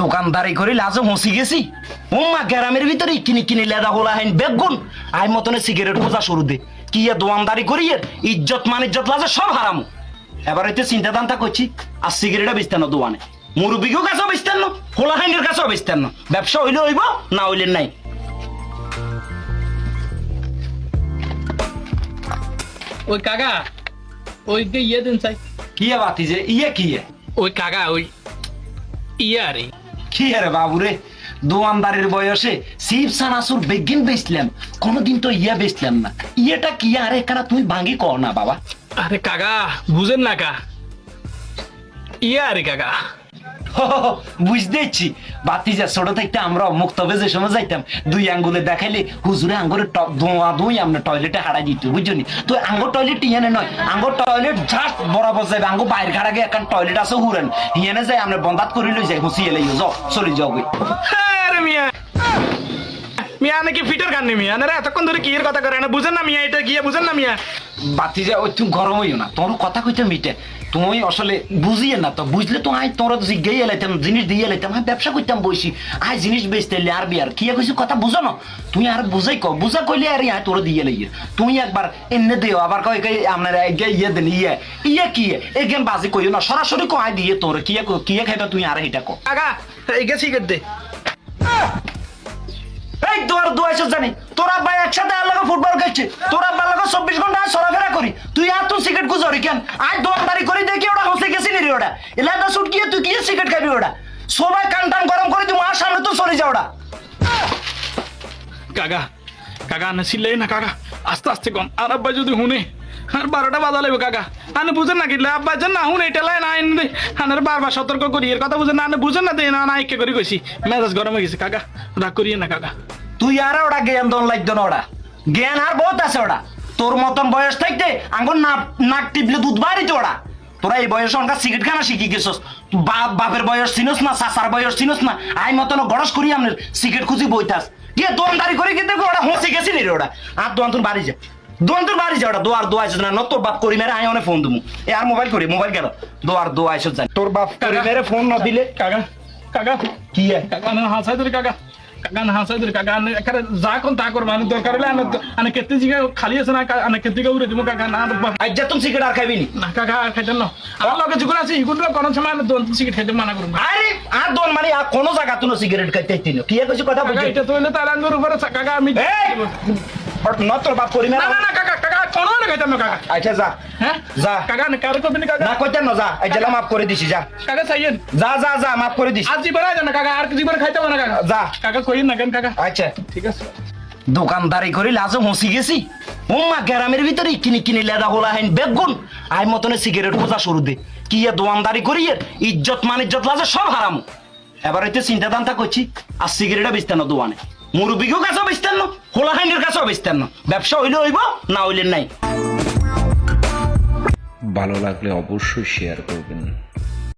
দোকানদারি করে লাজো হসি গেছি উম্মা গ্রামের ভিতরে কিনি কিনি লেদা হোলা হাইন বেগুন আই মতনে সিগারেট খোঁজা শুরু দে কি দোয়ানদারি করি ইজ্জত মানিজ্জত লাজো সব হারামু এবার হইতে চিন্তা দান্তা করছি আর সিগারেটটা বেচতেন না দোয়ানে মুরব্বীকেও কাছেও বেচতেন না হোলা হাইনের কাছেও বেচতেন না ব্যবসা হইলে হইব না হইলে নাই। ওই কাকা ওই যে ইয়ে দিন চাই কি বাতি যে ইয়ে কি ওই কাকা ওই ইয়ে আরে কি রে বাবুরে দোয়ানদারির বয়সে সিপ সানাসুর বেগিন বেচলাম কোনদিন তো ইয়া বেচলাম না ইয়েটা কি আরে এখানে তুই ভাঙ্গি কর না বাবা। আরে কাকা বুঝেন না কা ইয়ে আরে কাকা বুঝতেছি বাতিজা ছোট থাকতে আমরা মুক্তবে যে সময় যাইতাম দুই আঙ্গুলে দেখাইলে হুজুরে আঙ্গুরে ধোঁয়া ধুই আমরা টয়লেটে হারা দিত বুঝলি তো আঙ্গুর টয়লেট ইয়ানে নয় আঙ্গুর টয়লেট জাস্ট বরাবর যাবে আঙ্গুর বাইরে ঘাড়া গিয়ে একটা টয়লেট আছে হুরেন ইয়ানে যাই আমরা বন্দাত করে লই যাই হুসিয়ে লই যাও চলে যাও গই। আরে মিয়া মিয়া নাকি ফিটার গান নি মিয়া না এতক্ষণ ধরে কি এর কথা করে না বুঝেন না মিয়া এটা গিয়ে বুঝেন না মিয়া বাতিজা ওই তুমি গরম হইও না তোর কথা কইতে মিটে তুমি আসলে বুঝিয়ে না তো বুঝলে তো আই তোর জিজ্ঞাই এলাইতাম জিনিস দিয়ে এলাইতাম আমি ব্যবসা করতাম বসি আই জিনিস বেচতে আর বিয়ার কি কইছি কথা বুঝো না তুই আর বুঝাই কো বুঝা কইলে আর আই তোর দিয়ে লইয়ে তুই একবার এনে দিও আবার কই কই আপনার ইয়ে দেন ইয়ে কি এই গেম বাজি কইও না সরাসরি কো আই দিয়ে তোর কি খাইবা তুই আর এটা কো কাকা এই গেছি দে এই তোর দুয়াইছো জানি তোরা ভাই একসাথে আর লাগা ফুটবল খেলছে তোরা ভাই লাগা 24 ঘন্টা চলাফেরা করি তুই আর তুই সিগারেট গুজরি কেন আই দোকানদারি করি দেখি ওটা হসে গেছি নি রে ওটা এলাদা শুট কি তুই কি সিগারেট খাবি ওটা সবাই কান টান গরম করে তুই আর সামনে তো চলে যা ওটা কাকা কাকা না ছিলে না কাকা আস্তে আস্তে কম আর আব্বা যদি হুনে আর 12টা বাজা লাগবে কাকা আনে বুঝেন না কিলে আব্বা জান না হুনে এটা লাই না আইনে আনের বারবার সতর্ক করি এর কথা বুঝেন না আনে বুঝেন না দে না না একে করি কইছি মেজাজ গরম হয়ে গেছে কাকা রাগ করিয়ে না কাকা তুই আর ওটা জ্ঞান দন লাগতো না ওটা জ্ঞান আর বহুত আছে ওটা তোর মতন বয়স থাকতে আঙ্গুর নাক টিপলে দুধ বাড়িতে ওটা তোরা এই বয়সে অনকা সিগারেট খানা শিখি গেছস বাপের বয়স চিনস না চাচার বয়স চিনস না আই মতন গড়স করি আপনার সিগারেট খুঁজি বইতাস গিয়ে দোকানদারি করে কিন্তু ওটা হসে গেছি নি রে ওটা আর দোকান তোর বাড়ি যা দোকান তোর বাড়ি যা ওটা দোয়ার দোয়াইছ না তোর বাপ করি মেরে আই অনেক ফোন দেবো এ আর মোবাইল করি মোবাইল গেল দোয়ার দোয়াইছ জানি তোর বাপ করি মেরে ফোন না দিলে কাকা কাকা কি কাকা না হাসাই ধরে কাকা কাকা না হাসাই ধরে কাকা এখানে যা কোন তা করবা মানে দরকার হলে আনে কেতে জিগা খালি আছে না আনে কেতে গা উড়ে দিব কাকা না আজ যা তুমি সিগারেট আর খাইবি নি না কাকা আর খাইতেন না আমার লগে যুগল আছে ইগুলো কোন সময় আমি দোন সিগারেট খাইতে মানা করব আরে আর দোন মানে আর কোন জায়গা তুই সিগারেট খাইতে তিন কি কইছ কথা বুঝি এটা তো হইলো তার আঙ্গুর উপরে কাকা আমি না তোর বাপ করি না না না কাকা কাকা কোন না খাইতাম না কাকা আচ্ছা যা হ্যাঁ যা কাকা না কার কবি কাকা না কইতেন না যা এই জেলা মাফ করে দিছি যা কাকা চাইয়েন যা যা যা মাফ করে দিছি আজ জীবন আয় না কাকা আর জীবন খাইতাম না কাকা যা কাকা কইন না কেন কাকা আচ্ছা ঠিক আছে দোকানদারি করে লাজো হসি গেছি উম্মা গ্রামের ভিতরে কিনি কিনি লেদা হোলা হাইন বেগুন আই মতনে সিগারেট খোঁজা শুরু দে কি দোয়ানদারি করি ইজ্জত মানিজ্জত লাজে সব হারামু এবার হইতে চিন্তা দান্তা করছি আর সিগারেটটা বেচতেন না দোয়ানে মুরব্বীকেও কাছেও বেচতেন না হোলা হাইনের কাছেও বেচতেন না ব্যবসা হইলে হইব না হইলে নাই। ভালো লাগলে অবশ্যই শেয়ার করবেন।